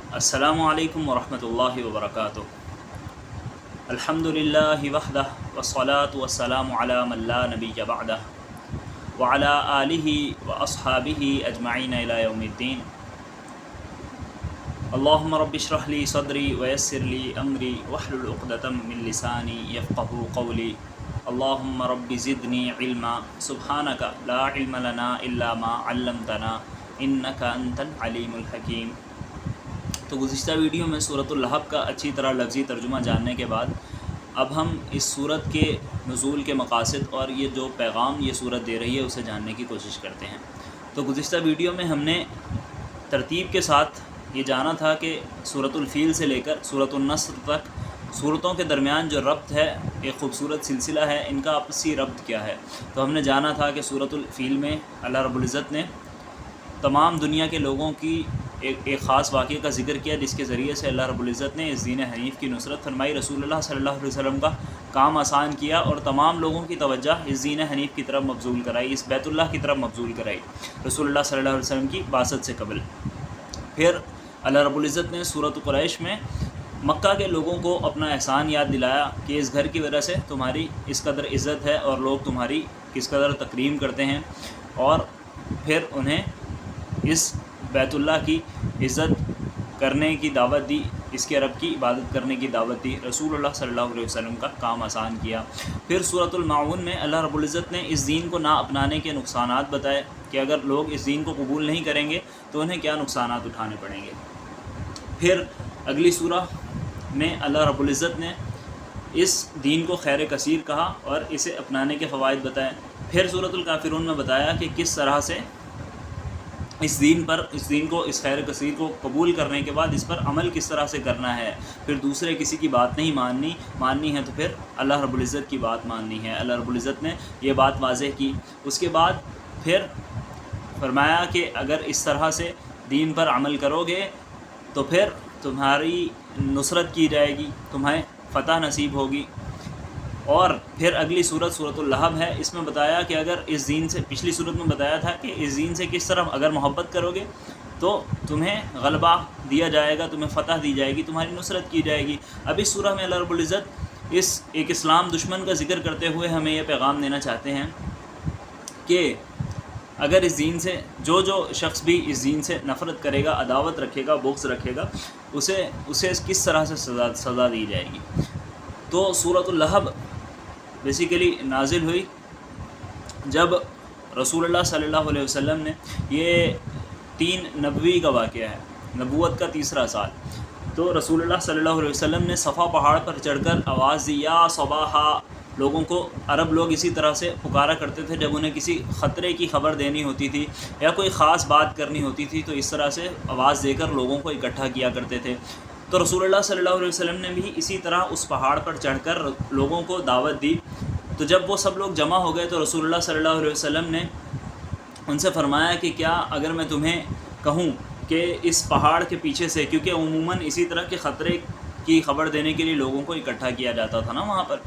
السلام علیکم ورحمۃ اللہ وبرکاتہ۔ الحمدللہ وحدہ والصلاة والسلام علی من لا نبی بعدہ وعلی آلہ واصحابہ اجمعین الی یوم الدین۔ اللہم رب اشرح لی صدری ویسر لی امری واحلل عقدۃ من لسانی یفقہوا قولی۔ اللہم رب زدنی علما سبحانک لا علم لنا الا ما علمتنا انک انت العلیم الحکیم۔ تو گزشتہ ویڈیو میں سورۃ اللہب کا اچھی طرح لفظی ترجمہ جاننے کے بعد اب ہم اس سورت کے نزول کے مقاصد اور یہ جو پیغام یہ سورت دے رہی ہے اسے جاننے کی کوشش کرتے ہیں۔ تو گزشتہ ویڈیو میں ہم نے ترتیب کے ساتھ یہ جانا تھا کہ سورۃ الفیل سے لے کر سورۃ النصر تک صورتوں کے درمیان جو ربط ہے، ایک خوبصورت سلسلہ ہے، ان کا آپسی ربط کیا ہے۔ تو ہم نے جانا تھا کہ سورۃ الفیل میں اللہ رب العزت نے تمام دنیا کے لوگوں کی ایک خاص واقعے کا ذکر کیا، جس کے ذریعے سے اللہ رب العزت نے اس دین حنیف کی نصرت فرمائی، رسول اللہ صلی اللہ علیہ وسلم کا کام آسان کیا اور تمام لوگوں کی توجہ اس دین حنیف کی طرف مبذول کرائی، اس بیت اللہ کی طرف مبذول کرائی رسول اللہ صلی اللہ علیہ وسلم کی بعثت سے قبل۔ پھر اللہ رب العزت نے سورۃ قریش میں مکہ کے لوگوں کو اپنا احسان یاد دلایا کہ اس گھر کی وجہ سے تمہاری اس قدر عزت ہے اور لوگ تمہاری کس قدر تکریم کرتے ہیں، اور پھر انہیں اس بیت اللہ کی عزت کرنے کی دعوت دی، اس کے رب کی عبادت کرنے کی دعوت دی، رسول اللہ صلی اللہ علیہ وسلم کا کام آسان کیا۔ پھر سورۃ الماعون میں اللہ رب العزت نے اس دین کو نہ اپنانے کے نقصانات بتائے کہ اگر لوگ اس دین کو قبول نہیں کریں گے تو انہیں کیا نقصانات اٹھانے پڑیں گے۔ پھر اگلی سورہ میں اللہ رب العزت نے اس دین کو خیر کثیر کہا اور اسے اپنانے کے فوائد بتائے۔ پھر سورۃ الکافرون میں بتایا کہ کس طرح سے اس دین کو اس خیر کثیر کو قبول کرنے کے بعد اس پر عمل کس طرح سے کرنا ہے۔ پھر دوسرے کسی کی بات نہیں ماننی ہے تو پھر اللہ رب العزت کی بات ماننی ہے۔ اللہ رب العزت نے یہ بات واضح کی۔ اس کے بعد پھر فرمایا کہ اگر اس طرح سے دین پر عمل کرو گے تو پھر تمہاری نصرت کی جائے گی، تمہیں فتح نصیب ہوگی۔ اور پھر اگلی سورت سورۃ اللہب ہے، اس میں بتایا کہ اگر اس دین سے، پچھلی سورت میں بتایا تھا کہ اس دین سے کس طرح اگر محبت کرو گے تو تمہیں غلبہ دیا جائے گا، تمہیں فتح دی جائے گی، تمہاری نصرت کی جائے گی۔ اب اس سورہ میں اللہ رب العزت اس ایک اسلام دشمن کا ذکر کرتے ہوئے ہمیں یہ پیغام دینا چاہتے ہیں کہ اگر اس دین سے جو شخص بھی اس دین سے نفرت کرے گا، عداوت رکھے گا، بغض رکھے گا، اسے کس طرح سے سزا دی جائے گی۔ تو سورۃ اللہب بیسیکلی نازل ہوئی جب رسول اللہ صلی اللہ علیہ وسلم نے، یہ 3 نبوی کا واقعہ ہے، نبوت کا تیسرا سال، تو رسول اللہ صلی اللہ علیہ وسلم نے صفا پہاڑ پر چڑھ کر آواز دی، یا صباحا، لوگوں کو عرب لوگ اسی طرح سے پکارا کرتے تھے جب انہیں کسی خطرے کی خبر دینی ہوتی تھی یا کوئی خاص بات کرنی ہوتی تھی، تو اس طرح سے آواز دے کر لوگوں کو اکٹھا کیا کرتے تھے۔ تو رسول اللہ صلی اللہ علیہ وسلم نے بھی اسی طرح اس پہاڑ پر چڑھ کر لوگوں کو دعوت دی۔ تو جب وہ سب لوگ جمع ہو گئے تو رسول اللہ صلی اللہ علیہ وسلم نے ان سے فرمایا کہ کیا اگر میں تمہیں کہوں کہ اس پہاڑ کے پیچھے سے، کیونکہ عموماً اسی طرح کے خطرے کی خبر دینے کے لیے لوگوں کو اکٹھا کیا جاتا تھا نا وہاں پر،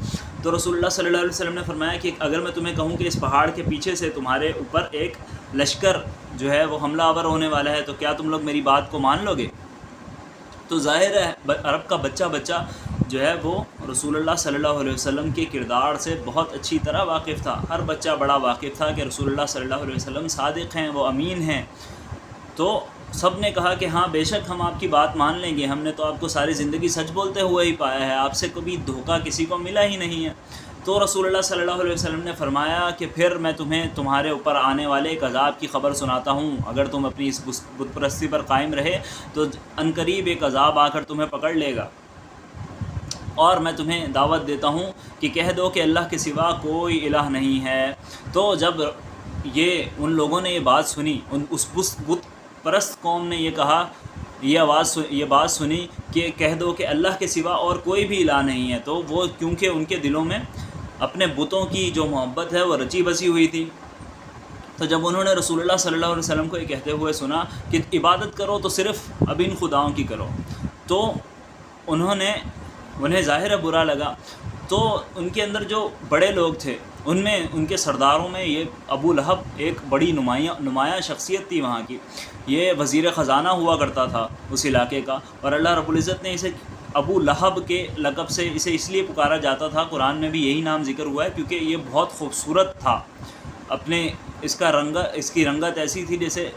تو رسول اللہ صلی اللہ علیہ وسلم نے فرمایا کہ اگر میں تمہیں کہوں کہ اس پہاڑ کے پیچھے سے تمہارے اوپر ایک لشکر جو ہے وہ حملہ آور ہونے والا ہے تو کیا تم لوگ میری بات کو مان لو گے؟ تو ظاہر ہے عرب کا بچہ جو ہے وہ رسول اللہ صلی اللہ علیہ وسلم کے کردار سے بہت اچھی طرح واقف تھا، ہر بچہ بڑا واقف تھا کہ رسول اللہ صلی اللہ علیہ وسلم صادق ہیں، وہ امین ہیں۔ تو سب نے کہا کہ ہاں بے شک ہم آپ کی بات مان لیں گے، ہم نے تو آپ کو ساری زندگی سچ بولتے ہوئے ہی پایا ہے، آپ سے کبھی دھوکہ کسی کو ملا ہی نہیں ہے۔ تو رسول اللہ صلی اللہ علیہ وسلم نے فرمایا کہ پھر میں تمہیں تمہارے اوپر آنے والے ایک عذاب کی خبر سناتا ہوں، اگر تم اپنی اس بت پرستی پر قائم رہے تو عنقریب ایک عذاب آ کر تمہیں پکڑ لے گا، اور میں تمہیں دعوت دیتا ہوں کہ کہہ دو کہ اللہ کے سوا کوئی الہ نہیں ہے۔ تو جب یہ ان لوگوں نے یہ بات سنی، اس بت پرست قوم نے یہ کہا، یہ بات سنی کہ کہہ دو کہ اللہ کے سوا اور کوئی بھی الہ نہیں ہے، تو وہ کیونکہ ان کے دلوں میں اپنے بتوں کی جو محبت ہے وہ رچی بسی ہوئی تھی، تو جب انہوں نے رسول اللہ صلی اللہ علیہ وسلم کو یہ کہتے ہوئے سنا کہ عبادت کرو تو صرف اب ان خداؤں کی کرو، تو انہیں ظاہر برا لگا۔ تو ان کے اندر جو بڑے لوگ تھے ان میں ان کے سرداروں میں یہ ابو لہب ایک بڑی نمایاں شخصیت تھی وہاں کی. یہ وزیر خزانہ ہوا کرتا تھا اس علاقے کا، اور اللہ رب العزت نے اسے ابو لہب کے لقب سے اسے اس لیے پکارا جاتا تھا، قرآن میں بھی یہی نام ذکر ہوا ہے، کیونکہ یہ بہت خوبصورت تھا. اپنے اس کی رنگت ایسی تھی جیسے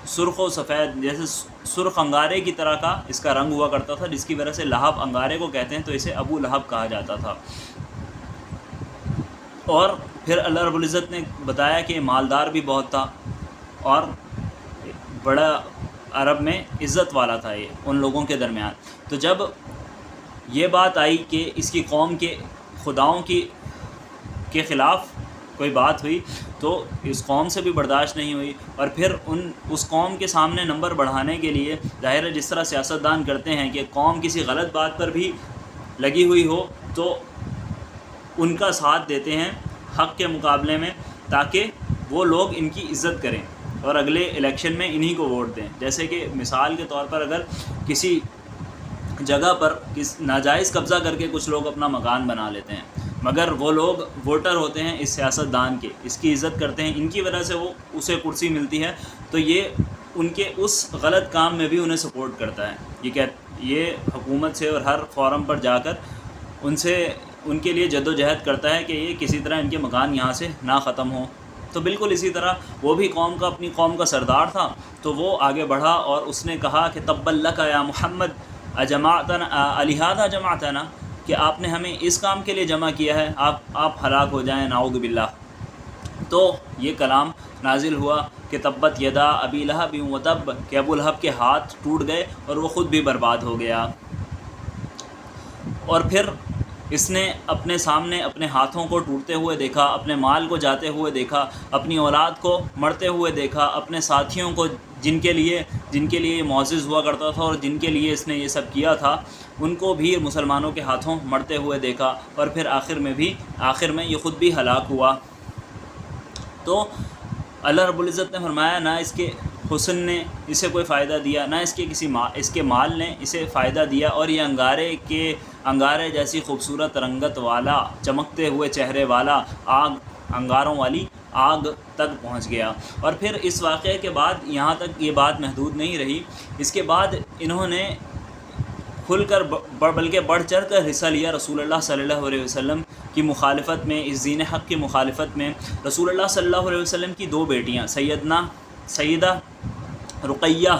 سرخ و سفید، جیسے سرخ انگارے کی طرح کا اس کا رنگ ہوا کرتا تھا، جس کی وجہ سے لہب انگارے کو کہتے ہیں، تو اسے ابو لہب کہا جاتا تھا. اور پھر اللہ رب العزت نے بتایا کہ مالدار بھی بہت تھا اور بڑا عرب میں عزت والا تھا یہ ان لوگوں کے درمیان. تو جب یہ بات آئی کہ اس کی قوم کے خداؤں کے خلاف کوئی بات ہوئی تو اس قوم سے بھی برداشت نہیں ہوئی، اور پھر اس قوم کے سامنے نمبر بڑھانے کے لیے ظاہر ہے جس طرح سیاستدان کرتے ہیں کہ قوم کسی غلط بات پر بھی لگی ہوئی ہو تو ان کا ساتھ دیتے ہیں حق کے مقابلے میں، تاکہ وہ لوگ ان کی عزت کریں اور اگلے الیکشن میں انہی کو ووٹ دیں. جیسے کہ مثال کے طور پر اگر کسی جگہ پر ناجائز قبضہ کر کے کچھ لوگ اپنا مکان بنا لیتے ہیں، مگر وہ لوگ ووٹر ہوتے ہیں اس سیاستدان کے، اس کی عزت کرتے ہیں، ان کی وجہ سے وہ اسے کرسی ملتی ہے، تو یہ ان کے اس غلط کام میں بھی انہیں سپورٹ کرتا ہے. یہ حکومت سے اور ہر فورم پر جا کر ان کے لیے جد و جہد کرتا ہے کہ یہ کسی طرح ان کے مکان یہاں سے نہ ختم ہوں. تو بالکل اسی طرح وہ بھی اپنی قوم کا سردار تھا، تو وہ آگے بڑھا اور اس نے کہا کہ تبا لک یا محمد اجمعتنا لہذا جمعتنا، کہ آپ نے ہمیں اس کام کے لیے جمع کیا ہے، آپ ہلاک ہو جائیں نعوذ باللہ. تو یہ کلام نازل ہوا کہ تبت یدا ابی لہب وتب، کہ ابو لہب کے ہاتھ ٹوٹ گئے اور وہ خود بھی برباد ہو گیا. اور پھر اس نے اپنے سامنے اپنے ہاتھوں کو ٹوٹتے ہوئے دیکھا، اپنے مال کو جاتے ہوئے دیکھا، اپنی اولاد کو مرتے ہوئے دیکھا، اپنے ساتھیوں کو جن کے لیے یہ معزز ہوا کرتا تھا اور جن کے لیے اس نے یہ سب کیا تھا، ان کو بھی مسلمانوں کے ہاتھوں مرتے ہوئے دیکھا، اور پھر آخر میں یہ خود بھی ہلاک ہوا. تو اللہ رب العزت نے فرمایا نہ اس کے حسن نے اسے کوئی فائدہ دیا، نہ اس کے مال نے اسے فائدہ دیا، اور یہ انگارے جیسی خوبصورت رنگت والا، چمکتے ہوئے چہرے والا انگاروں والی آگ تک پہنچ گیا. اور پھر اس واقعے کے بعد یہاں تک یہ بات محدود نہیں رہی، اس کے بعد انہوں نے کھل کر بلکہ بڑھ چڑھ کر حصہ لیا رسول اللہ صلی اللہ علیہ وسلم کی مخالفت میں، اس دین حق کی مخالفت میں. رسول اللہ صلی اللہ علیہ وسلم کی 2 بیٹیاں سیدہ رقیہ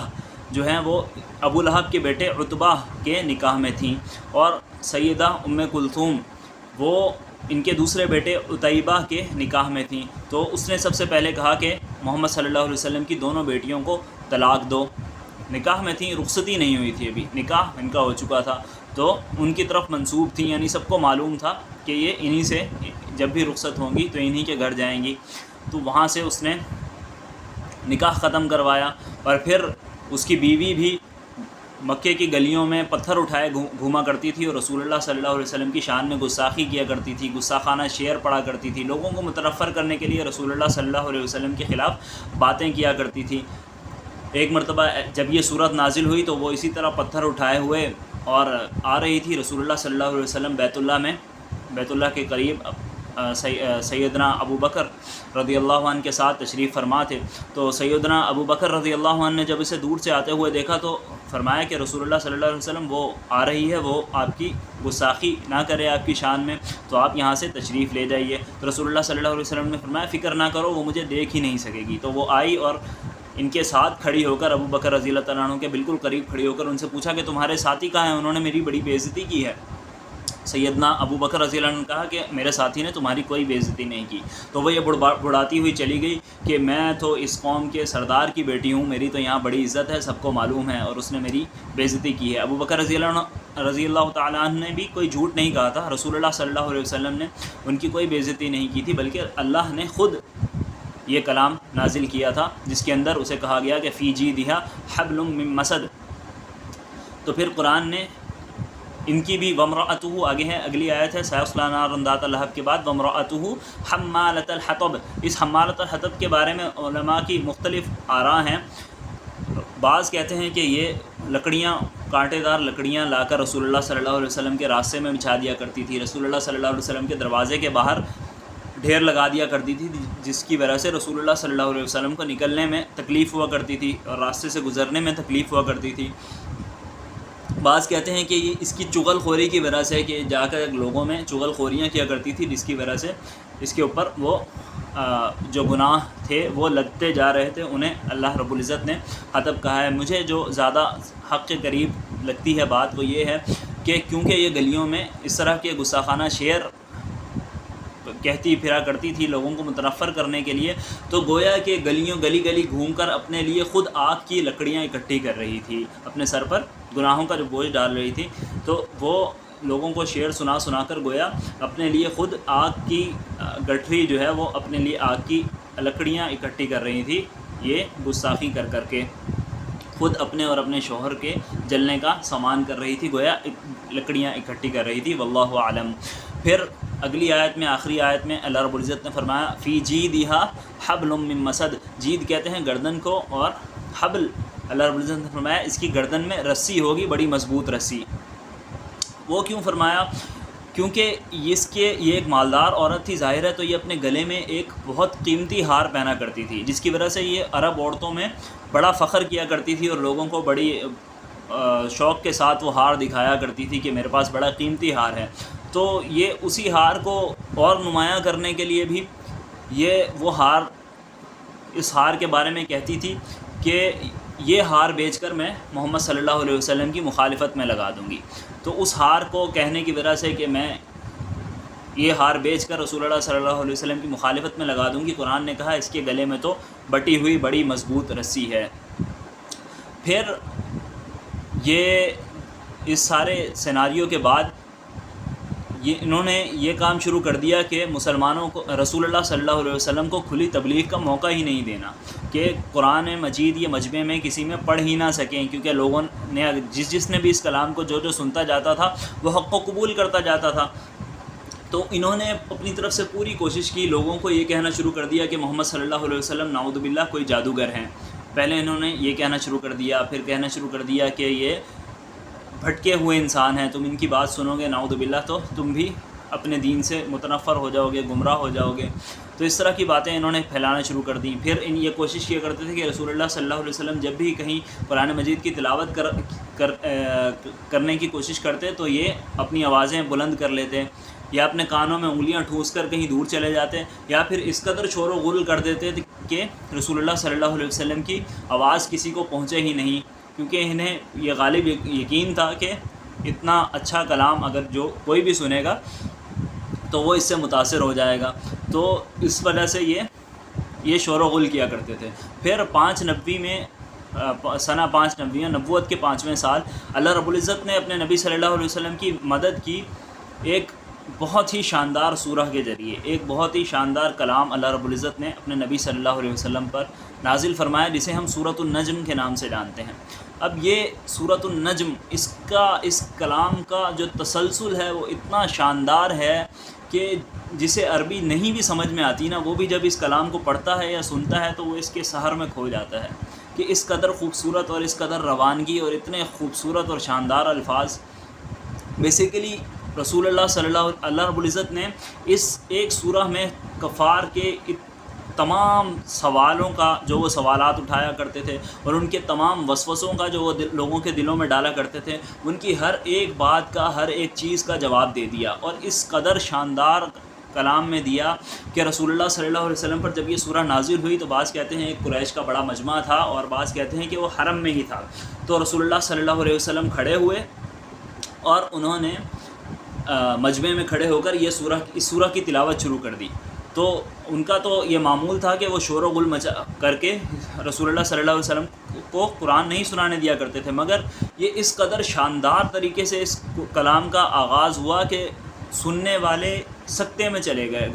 جو ہیں وہ ابو لہب کے بیٹے عتبہ کے نکاح میں تھیں، اور سیدہ ام کلثوم وہ ان کے دوسرے بیٹے عتیبہ کے نکاح میں تھیں. تو اس نے سب سے پہلے کہا کہ محمد صلی اللہ علیہ وسلم کی دونوں بیٹیوں کو طلاق دو. نکاح میں تھیں، رخصتی نہیں ہوئی تھی، ابھی نکاح ان کا ہو چکا تھا، تو ان کی طرف منسوب تھیں، یعنی سب کو معلوم تھا کہ یہ انہی سے جب بھی رخصت ہوں گی تو انہی کے گھر جائیں گی. تو وہاں سے اس نے نکاح ختم کروایا، اور پھر اس کی بیوی بھی مکے کی گلیوں میں پتھر اٹھائے گھوما کرتی تھی، اور رسول اللہ صلی اللہ علیہ وسلم کی شان میں گستاخی کیا کرتی تھی، گستاخانہ شعر پڑھا کرتی تھی، لوگوں کو متنفر کرنے کے لیے رسول اللہ صلی اللہ علیہ وسلم کے خلاف باتیں کیا کرتی تھی. ایک مرتبہ جب یہ صورت نازل ہوئی تو وہ اسی طرح پتھر اٹھائے ہوئے اور آ رہی تھی رسول اللہ صلی اللہ علیہ وسلم بیت اللہ کے قریب سیدنا ابو بکر رضی اللہ عنہ کے ساتھ تشریف فرما تھے. تو سیدنا ابو بکر رضی اللہ عنہ نے جب اسے دور سے آتے ہوئے دیکھا تو فرمایا کہ رسول اللہ صلی اللہ علیہ وسلم وہ آ رہی ہے، وہ آپ کی گستاخی نہ کرے آپ کی شان میں، تو آپ یہاں سے تشریف لے جائیے. تو رسول اللہ صلی اللہ علیہ وسلم نے فرمایا فکر نہ کرو، وہ مجھے دیکھ ہی نہیں سکے گی. تو وہ آئی اور ان کے ساتھ کھڑی ہو کر، ابو بکر رضی اللہ تعالیٰ عنہ کے بالکل قریب کھڑی ہو کر ان سے پوچھا کہ تمہارے ساتھی کہاں ہیں، انہوں نے میری بڑی بے عزتی کی ہے. سیدنا ابو بکر رضی اللہ عنہ نے کہا کہ میرے ساتھی نے تمہاری کوئی بے عزتی نہیں کی. تو وہ یہ بڑھاتی ہوئی چلی گئی کہ میں تو اس قوم کے سردار کی بیٹی ہوں، میری تو یہاں بڑی عزت ہے، سب کو معلوم ہے، اور اس نے میری بے عزتی کی ہے. ابو بکر رضی اللہ تعالیٰ عنہ نے بھی کوئی جھوٹ نہیں کہا تھا، رسول اللہ صلی اللہ علیہ وسلم نے ان کی کوئی بے عزتی نہیں کی تھی، بلکہ اللہ نے خود یہ کلام نازل کیا تھا جس کے اندر اسے کہا گیا کہ فی جیدہا حبل من مسد. تو پھر قرآن نے ان کی بھی وامرأتہ آگے ہے، اگلی آیت ہے سیصلی نارا ذات لہب کے بعد وامرأتہ حمالۃ الحطب. اس حمالۃ الحطب کے بارے میں علماء کی مختلف آراء ہیں. بعض کہتے ہیں کہ یہ لکڑیاں، کانٹے دار لکڑیاں لا کر رسول اللہ صلی اللہ علیہ وسلم کے راستے میں بچھا دیا کرتی تھی، رسول اللہ صلی اللہ علیہ وسلم کے دروازے کے باہر ڈھیر لگا دیا کرتی تھی، جس کی وجہ سے رسول اللہ صلی اللہ علیہ وسلم کو نکلنے میں تکلیف ہوا کرتی تھی اور راستے سے گزرنے میں تکلیف ہوا کرتی تھی۔ بعض کہتے ہیں کہ یہ اس کی چغل خوری کی وجہ سے کہ جا کر لوگوں میں چغل خوریاں کیا کرتی تھی، جس کی وجہ سے اس کے اوپر وہ جو گناہ تھے وہ لگتے جا رہے تھے، انہیں اللہ رب العزت نے حتب کہا ہے۔ مجھے جو زیادہ حق کے قریب لگتی ہے بات وہ یہ ہے کہ کیونکہ یہ گلیوں میں اس طرح کے گستاخانہ شعر کہتی پھرا کرتی تھی لوگوں کو متنفر کرنے کے لیے، تو گویا کہ گلی گلی گھوم کر اپنے لیے خود آگ کی لکڑیاں اکٹھی کر رہی تھی، اپنے سر پر گناہوں کا جو بوجھ ڈال رہی تھی، تو وہ لوگوں کو شعر سنا کر گویا اپنے لیے خود آگ کی گٹھری جو ہے وہ اپنے لیے آگ کی لکڑیاں اکٹھی کر رہی تھی، یہ گستاخی کر کر کے خود اپنے اور اپنے شوہر کے جلنے کا سامان کر رہی تھی، گویا لکڑیاں اکٹھی کر رہی تھی، واللہ عالم۔ پھر اگلی آیت میں، آخری آیت میں اللہ رب العزت نے فرمایا فی جیدہا حبل من مسد، جید کہتے ہیں گردن کو، اور حبل اللہ رب العزت نے فرمایا اس کی گردن میں رسی ہوگی، بڑی مضبوط رسی۔ وہ کیوں فرمایا؟ کیونکہ یہ ایک مالدار عورت تھی، ظاہر ہے تو یہ اپنے گلے میں ایک بہت قیمتی ہار پہنا کرتی تھی، جس کی وجہ سے یہ عرب عورتوں میں بڑا فخر کیا کرتی تھی اور لوگوں کو بڑی شوق کے ساتھ وہ ہار دکھایا کرتی تھی کہ میرے پاس بڑا قیمتی ہار ہے۔ تو یہ اسی ہار کو اور نمایاں کرنے کے لیے بھی وہ ہار، اس ہار کے بارے میں کہتی تھی کہ یہ ہار بیچ کر میں محمد صلی اللہ علیہ وسلم کی مخالفت میں لگا دوں گی۔ تو اس ہار کو کہنے کی وجہ سے کہ میں یہ ہار بیچ کر رسول اللہ صلی اللہ علیہ وسلم کی مخالفت میں لگا دوں گی، قرآن نے کہا اس کے گلے میں تو بٹی ہوئی بڑی مضبوط رسی ہے۔ پھر اس سارے سیناریو کے بعد انہوں نے یہ کام شروع کر دیا کہ مسلمانوں کو رسول اللہ صلی اللہ علیہ وسلم کو کھلی تبلیغ کا موقع ہی نہیں دینا، کہ قرآن مجید یہ مجمع میں کسی میں پڑھ ہی نہ سکیں، کیونکہ لوگوں نے جس نے بھی اس کلام کو جو سنتا جاتا تھا وہ حق کو قبول کرتا جاتا تھا۔ تو انہوں نے اپنی طرف سے پوری کوشش کی، لوگوں کو یہ کہنا شروع کر دیا کہ محمد صلی اللہ علیہ وسلم نعوذ باللہ کوئی جادوگر ہیں۔ پہلے انہوں نے یہ کہنا شروع کر دیا، پھر کہنا شروع کر دیا کہ یہ بھٹکے ہوئے انسان ہیں، تم ان کی بات سنو گے نعوذ باللہ تو تم بھی اپنے دین سے متنفر ہو جاؤ گے، گمراہ ہو جاؤ گے۔ تو اس طرح کی باتیں انہوں نے پھیلانا شروع کر دیں۔ پھر یہ کوشش کیا کرتے تھے کہ رسول اللہ صلی اللہ علیہ وسلم جب بھی کہیں قرآن مجید کی تلاوت کرنے کی کوشش کرتے تو یہ اپنی آوازیں بلند کر لیتے، یا اپنے کانوں میں انگلیاں ٹھوس کر کہیں دور چلے جاتے، یا پھر اس قدر شور و غل کر دیتے کہ رسول اللہ صلی اللہ علیہ وسلم کی آواز کسی کو پہنچے ہی نہیں، کیونکہ انہیں یہ غالب یقین تھا کہ اتنا اچھا کلام اگر جو کوئی بھی سنے گا تو وہ اس سے متاثر ہو جائے گا۔ تو اس وجہ سے یہ شور و غل کیا کرتے تھے۔ پھر 590 میں سنہ 590 نبوت کے 5ویں سال اللہ رب العزت نے اپنے نبی صلی اللہ علیہ وسلم کی مدد کی، ایک بہت ہی شاندار سورہ کے ذریعے، ایک بہت ہی شاندار کلام اللہ رب العزت نے اپنے نبی صلی اللہ علیہ وسلم پر نازل فرمایا، جسے ہم سورۃ النجم کے نام سے جانتے ہیں۔ اب یہ سورۃ النجم، اس کلام کا جو تسلسل ہے وہ اتنا شاندار ہے کہ جسے عربی نہیں بھی سمجھ میں آتی نا، وہ بھی جب اس کلام کو پڑھتا ہے یا سنتا ہے تو وہ اس کے سحر میں کھو جاتا ہے کہ اس قدر خوبصورت اور اس قدر روانگی اور اتنے خوبصورت اور شاندار الفاظ۔ بیسیکلی رسول اللہ اللہ رب العزت نے اس ایک سورہ میں کفار کے تمام سوالوں کا جو وہ سوالات اٹھایا کرتے تھے اور ان کے تمام وسوسوں کا جو وہ لوگوں کے دلوں میں ڈالا کرتے تھے، ان کی ہر ایک بات کا، ہر ایک چیز کا جواب دے دیا، اور اس قدر شاندار کلام میں دیا کہ رسول اللہ صلی اللہ علیہ وسلم پر جب یہ سورہ نازل ہوئی تو بعض کہتے ہیں ایک قریش کا بڑا مجمع تھا اور بعض کہتے ہیں کہ وہ حرم میں ہی تھا، تو رسول اللہ صلی اللہ علیہ وسلم کھڑے ہوئے اور انہوں نے مجمع میں کھڑے ہو کر اس سورہ کی تلاوت شروع کر دی۔ تو ان کا تو یہ معمول تھا کہ وہ شور و غل مچا کر کے رسول اللہ صلی اللہ علیہ وسلم کو قرآن نہیں سنانے دیا کرتے تھے، مگر یہ اس قدر شاندار طریقے سے اس کلام کا آغاز ہوا کہ سننے والے سکتے میں چلے گئے،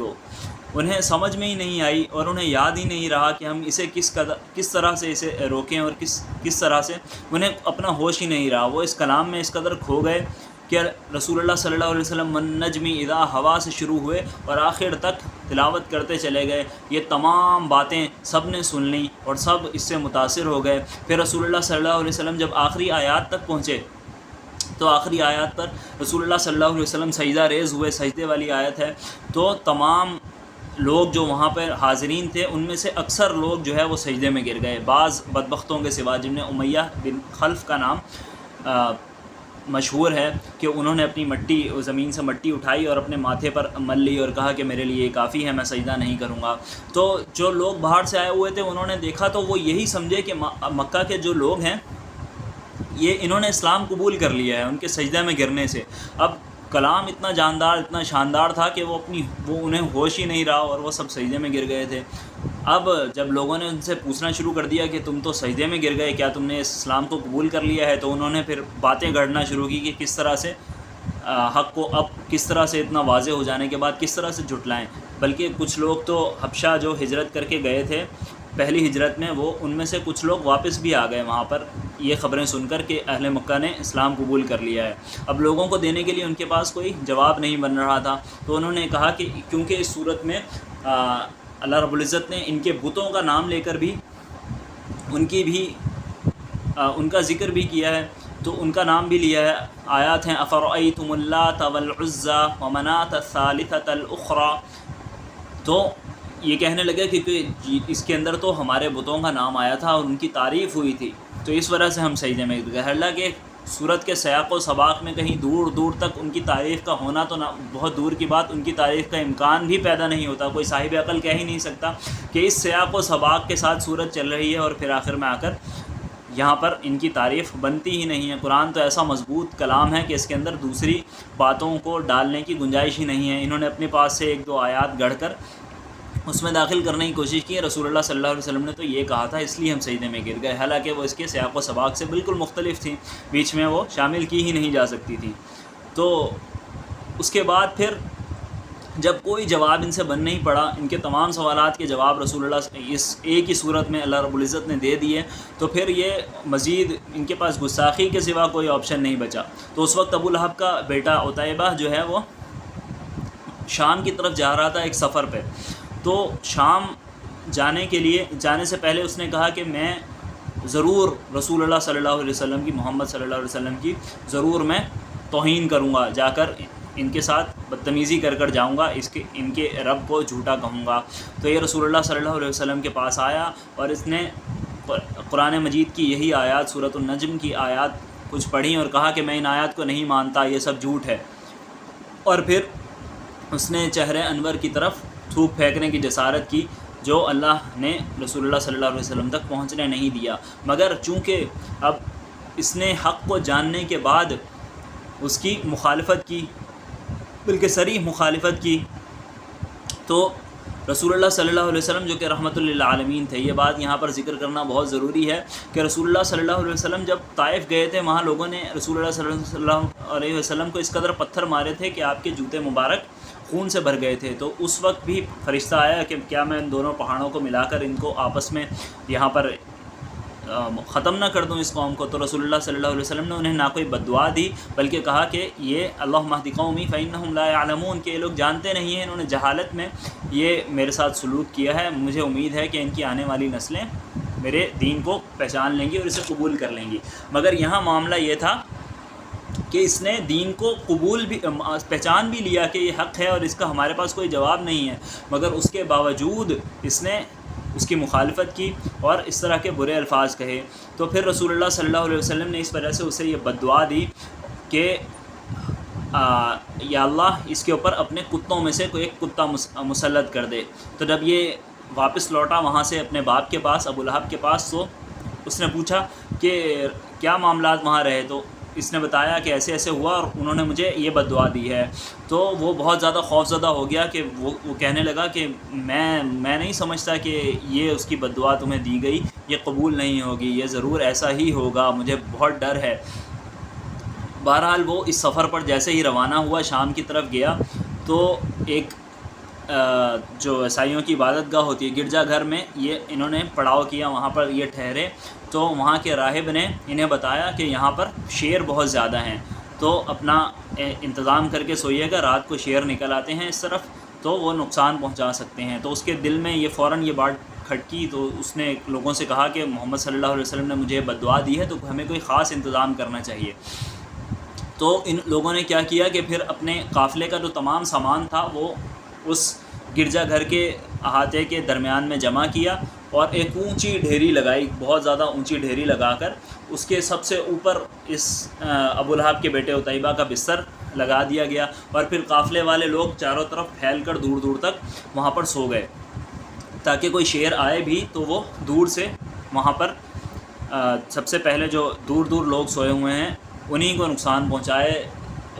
انہیں سمجھ میں ہی نہیں آئی اور انہیں یاد ہی نہیں رہا کہ ہم اسے کس طرح سے اسے روکیں اور کس طرح سے، انہیں اپنا ہوش ہی نہیں رہا، وہ اس کلام میں اس قدر کھو گئے کہ رسول اللہ صلی اللہ علیہ وسلم والنجم اذا ہوا سے شروع ہوئے اور آخر تک تلاوت کرتے چلے گئے. یہ تمام باتیں سب نے سن لیں اور سب اس سے متاثر ہو گئے. پھر رسول اللہ صلی اللہ علیہ وسلم جب آخری آیات تک پہنچے تو آخری آیات پر رسول اللہ صلی اللہ علیہ وسلم سجدہ ریز ہوئے، سجدے والی آیت ہے. تو تمام لوگ جو وہاں پر حاضرین تھے ان میں سے اکثر لوگ جو ہے وہ سجدے میں گر گئے، بعض بدبختوں کے سوا، جن میں امیہ بن خلف کا نام مشہور ہے کہ انہوں نے اپنی مٹی زمین سے مٹی اٹھائی اور اپنے ماتھے پر مل لی اور کہا کہ میرے لیے یہ کافی ہے، میں سجدہ نہیں کروں گا. تو جو لوگ باہر سے آئے ہوئے تھے انہوں نے دیکھا تو وہ یہی سمجھے کہ مکہ کے جو لوگ ہیں یہ انہوں نے اسلام قبول کر لیا ہے ان کے سجدہ میں گرنے سے. اب کلام اتنا جاندار اتنا شاندار تھا کہ وہ انہیں ہوش ہی نہیں رہا اور وہ سب سجدے میں گر گئے تھے. اب جب لوگوں نے ان سے پوچھنا شروع کر دیا کہ تم تو سجدے میں گر گئے، کیا تم نے اسلام کو قبول کر لیا ہے؟ تو انہوں نے پھر باتیں گھڑنا شروع کی کہ کس طرح سے حق کو اب کس طرح سے اتنا واضح ہو جانے کے بعد کس طرح سے جھٹلائیں. بلکہ کچھ لوگ تو حبشہ جو ہجرت کر کے گئے تھے پہلی ہجرت میں، وہ ان میں سے کچھ لوگ واپس بھی آ گئے وہاں پر یہ خبریں سن کر کہ اہل مکہ نے اسلام قبول کر لیا ہے. اب لوگوں کو دینے کے لیے ان کے پاس کوئی جواب نہیں بن رہا تھا، تو انہوں نے کہا کہ کیونکہ اس صورت میں اللہ رب العزت نے ان کے بتوں کا نام لے کر بھی ان کا ذکر بھی کیا ہے، تو ان کا نام بھی لیا ہے. آیات ہیں افرأیتم اللات والعزی ومناۃ الثالثۃ الاخری. تو یہ کہنے لگے کہ اس کے اندر تو ہمارے بتوں کا نام آیا تھا اور ان کی تعریف ہوئی تھی، تو اس وجہ سے ہم سجدے میں گئے. حالانکہ صورت کے سیاق و سباق میں کہیں دور دور تک ان کی تعریف کا ہونا تو بہت دور کی بات، ان کی تعریف کا امکان بھی پیدا نہیں ہوتا. کوئی صاحب عقل کہہ ہی نہیں سکتا کہ اس سیاق و سباق کے ساتھ صورت چل رہی ہے اور پھر آخر میں آ کر یہاں پر ان کی تعریف بنتی ہی نہیں ہے. قرآن تو ایسا مضبوط کلام ہے کہ اس کے اندر دوسری باتوں کو ڈالنے کی گنجائش ہی نہیں ہے. انہوں نے اپنے پاس سے ایک دو آیات گڑھ کر اس میں داخل کرنے کی کوشش کی. رسول اللہ صلی اللہ علیہ وسلم نے تو یہ کہا تھا اس لیے ہم سجدے میں گر گئے، حالانکہ وہ اس کے سیاق و سباق سے بالکل مختلف تھیں، بیچ میں وہ شامل کی ہی نہیں جا سکتی تھیں. تو اس کے بعد پھر جب کوئی جواب ان سے بن نہیں پڑا، ان کے تمام سوالات کے جواب رسول اللہ اس ایک ہی صورت میں اللہ رب العزت نے دے دیے، تو پھر یہ مزید ان کے پاس گستاخی کے سوا کوئی آپشن نہیں بچا. تو اس وقت ابو لہب کا بیٹا عتیبہ جو ہے وہ شام کی طرف جا رہا تھا ایک سفر پہ. تو شام جانے سے پہلے اس نے کہا کہ میں ضرور رسول اللہ صلی اللہ علیہ وسلم کی، محمد صلی اللہ علیہ وسلم کی ضرور میں توہین کروں گا، جا کر ان کے ساتھ بدتمیزی کر جاؤں گا، ان کے رب کو جھوٹا کہوں گا. تو یہ رسول اللہ صلی اللہ علیہ وسلم کے پاس آیا اور اس نے قرآن مجید کی یہی آیات، سورۃ النجم کی آیات کچھ پڑھی اور کہا کہ میں ان آیات کو نہیں مانتا، یہ سب جھوٹ ہے. اور پھر اس نے چہرے انور کی طرف تھوک پھینکنے کی جسارت کی، جو اللہ نے رسول اللہ صلی اللہ علیہ وسلم تک پہنچنے نہیں دیا. مگر چونکہ اب اس نے حق کو جاننے کے بعد اس کی مخالفت کی، بلکہ صریح مخالفت کی، تو رسول اللہ صلی اللہ علیہ وسلم جو کہ رحمۃ للعالمین تھے، یہ بات یہاں پر ذکر کرنا بہت ضروری ہے کہ رسول اللہ صلی اللہ علیہ وسلم جب طائف گئے تھے، وہاں لوگوں نے رسول اللہ صلی اللہ علیہ وسلم کو اس قدر پتھر مارے تھے کہ آپ کے جوتے مبارک خون سے بھر گئے تھے. تو اس وقت بھی فرشتہ آیا کہ کیا میں ان دونوں پہاڑوں کو ملا کر ان کو آپس میں یہاں پر ختم نہ کر دوں اس قوم کو. تو رسول اللہ صلی اللہ علیہ وسلم نے انہیں نہ کوئی بددعا دی، بلکہ کہا کہ یہ اللہم اہد قومی فإنہم لا یعلمون، کہ یہ لوگ جانتے نہیں ہیں، انہوں نے جہالت میں یہ میرے ساتھ سلوک کیا ہے. مجھے امید ہے کہ ان کی آنے والی نسلیں میرے دین کو پہچان لیں گی اور اسے قبول کر لیں گی. مگر یہاں معاملہ یہ تھا کہ اس نے دین کو قبول بھی پہچان بھی لیا کہ یہ حق ہے اور اس کا ہمارے پاس کوئی جواب نہیں ہے، مگر اس کے باوجود اس نے اس کی مخالفت کی اور اس طرح کے برے الفاظ کہے. تو پھر رسول اللہ صلی اللہ علیہ وسلم نے اس وجہ سے اسے یہ بددعا دی کہ یا اللہ اس کے اوپر اپنے کتوں میں سے کوئی ایک کتا مسلط کر دے. تو جب یہ واپس لوٹا وہاں سے اپنے باپ کے پاس، ابو لہب کے پاس، تو اس نے پوچھا کہ کیا معاملات وہاں رہے. تو اس نے بتایا کہ ایسے ایسے ہوا اور انہوں نے مجھے یہ بددعا دی ہے. تو وہ بہت زیادہ خوفزدہ ہو گیا کہ وہ کہنے لگا کہ میں نہیں سمجھتا کہ یہ اس کی بددعا تمہیں دی گئی یہ قبول نہیں ہوگی، یہ ضرور ایسا ہی ہوگا، مجھے بہت ڈر ہے. بہرحال وہ اس سفر پر جیسے ہی روانہ ہوا، شام کی طرف گیا، تو ایک جو عیسائیوں کی عبادت گاہ ہوتی ہے گرجا گھر میں یہ انہوں نے پڑاؤ کیا، وہاں پر یہ ٹھہرے. تو وہاں کے راہب نے انہیں بتایا کہ یہاں پر شیر بہت زیادہ ہیں. تو اپنا انتظام کر کے سوئیے گا. رات کو شیر نکل آتے ہیں اس طرف تو وہ نقصان پہنچا سکتے ہیں. تو اس کے دل میں یہ فوراً یہ بات کھٹکی تو اس نے لوگوں سے کہا کہ محمد صلی اللہ علیہ وسلم نے مجھے بددعا دی ہے تو ہمیں کوئی خاص انتظام کرنا چاہیے. تو ان لوگوں نے کیا کیا کہ پھر اپنے قافلے کا جو تمام سامان تھا وہ اس گرجا گھر کے احاطے کے درمیان میں جمع کیا اور ایک اونچی ڈھیری لگائی, بہت زیادہ اونچی ڈھیری لگا کر اس کے سب سے اوپر اس ابو لہب کے بیٹے عتیبہ کا بستر لگا دیا گیا. اور پھر قافلے والے لوگ چاروں طرف پھیل کر دور دور تک وہاں پر سو گئے تاکہ کوئی شیر آئے بھی تو وہ دور سے وہاں پر سب سے پہلے جو دور دور لوگ سوئے ہوئے ہیں انہیں کو نقصان پہنچائے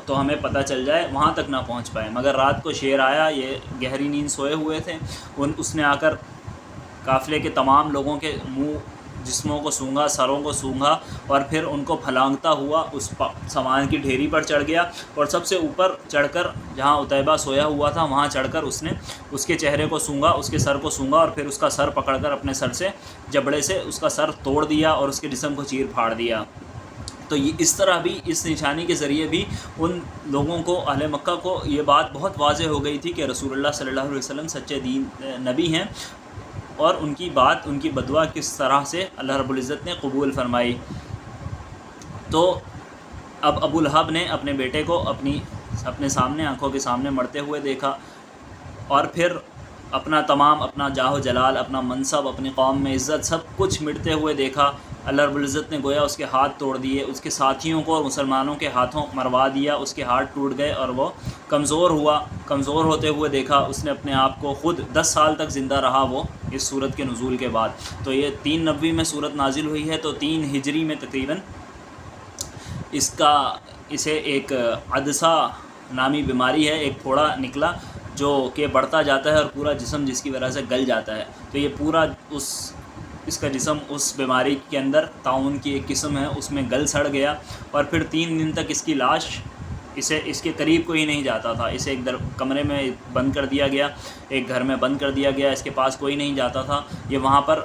تو ہمیں پتہ چل جائے, وہاں تک نہ پہنچ پائے. مگر رات کو شیر آیا, یہ گہری نیند سوئے ہوئے تھے, اس نے آ کر قافلے کے تمام لوگوں کے منہ جسموں کو سونگھا, سروں کو سونگھا اور پھر ان کو پھلانگتا ہوا اس سامان کی ڈھیری پر چڑھ گیا اور سب سے اوپر چڑھ کر جہاں عتیبہ سویا ہوا تھا وہاں چڑھ کر اس نے اس کے چہرے کو سونگھا, اس کے سر کو سونگھا اور پھر اس کا سر پکڑ کر اپنے سر سے جبڑے سے اس کا سر توڑ دیا اور اس کے جسم کو چیر پھاڑ دیا. تو اس طرح بھی اس نشانی کے ذریعے بھی ان لوگوں کو, اہل مکہ کو یہ بات بہت واضح ہو گئی تھی کہ رسول اللہ صلی اللہ علیہ وسلم سچے دین نبی ہیں اور ان کی بات, ان کی بدعا کس طرح سے اللہ رب العزت نے قبول فرمائی. تو اب ابو لہب نے اپنے بیٹے کو اپنے سامنے آنکھوں کے سامنے مرتے ہوئے دیکھا اور پھر اپنا جاہ و جلال, اپنا منصب, اپنی قوم میں عزت سب کچھ مٹتے ہوئے دیکھا. اللہ رب العزت نے گویا اس کے ہاتھ توڑ دیے, اس کے ساتھیوں کو اور مسلمانوں کے ہاتھوں مروا دیا, اس کے ہاتھ ٹوٹ گئے اور وہ کمزور ہوتے ہوئے دیکھا. اس نے اپنے آپ کو خود 10 سال تک زندہ رہا وہ اس سورت کے نزول کے بعد. تو یہ 390 میں سورت نازل ہوئی ہے, تو 3 ہجری میں تقریباً اسے ایک عدسہ نامی بیماری ہے, ایک پھوڑا نکلا جو کہ بڑھتا جاتا ہے اور پورا جسم جس کی وجہ سے گل جاتا ہے. تو یہ پورا اس کا جسم اس بیماری کے اندر, طاعون کی ایک قسم ہے, اس میں گل سڑ گیا اور پھر 3 دن تک اس کی لاش اس کے قریب کوئی نہیں جاتا تھا. اسے ایک کمرے میں بند کر دیا گیا, ایک گھر میں بند کر دیا گیا, اس کے پاس کوئی نہیں جاتا تھا. یہ وہاں پر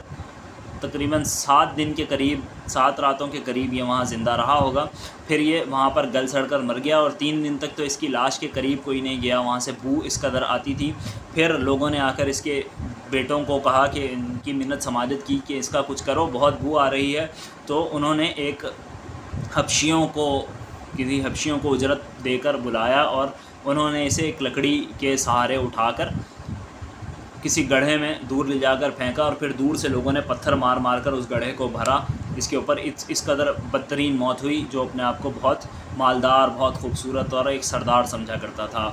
تقریباً 7 دن کے قریب, 7 راتوں کے قریب یہ وہاں زندہ رہا ہوگا. پھر یہ وہاں پر گل سڑ کر مر گیا اور 3 دن تک تو اس کی لاش کے قریب کوئی نہیں گیا, وہاں سے بو اس قدر آتی تھی. پھر لوگوں نے آ کر اس کے بیٹوں کو کہا کہ ان کی منت سماجت کی کہ اس کا کچھ کرو, بہت بو آ رہی ہے. تو انہوں نے کسی حبشیوں کو اجرت دے کر بلایا اور انہوں نے اسے ایک لکڑی کے سہارے اٹھا کر کسی گڑھے میں دور لے جا کر پھینکا اور پھر دور سے لوگوں نے پتھر مار مار کر اس گڑھے کو بھرا. اس کے اوپر اس قدر بدترین موت ہوئی, جو اپنے آپ کو بہت مالدار, بہت خوبصورت اور ایک سردار سمجھا کرتا تھا.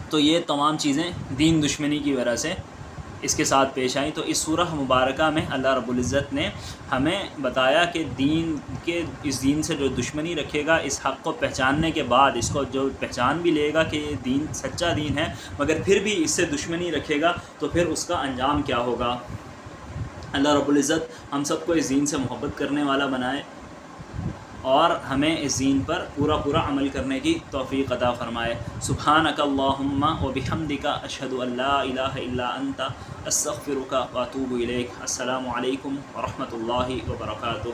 تو یہ تمام چیزیں دین دشمنی کی وجہ سے اس کے ساتھ پیش آئیں. تو اس سورہ مبارکہ میں اللہ رب العزت نے ہمیں بتایا کہ اس دین سے جو دشمنی رکھے گا, اس حق کو پہچاننے کے بعد اس کو جو پہچان بھی لے گا کہ یہ دین سچا دین ہے مگر پھر بھی اس سے دشمنی رکھے گا, تو پھر اس کا انجام کیا ہوگا. اللہ رب العزت ہم سب کو اس دین سے محبت کرنے والا بنائے اور ہمیں اس دین پر پورا عمل کرنے کی توفیق عطا فرمائے. سبحانک اللہم و بحمدک اشہد ان لا الہ الا انت استغفرک و اتوب الیک. السلام علیکم ورحمۃ اللہ وبرکاتہ.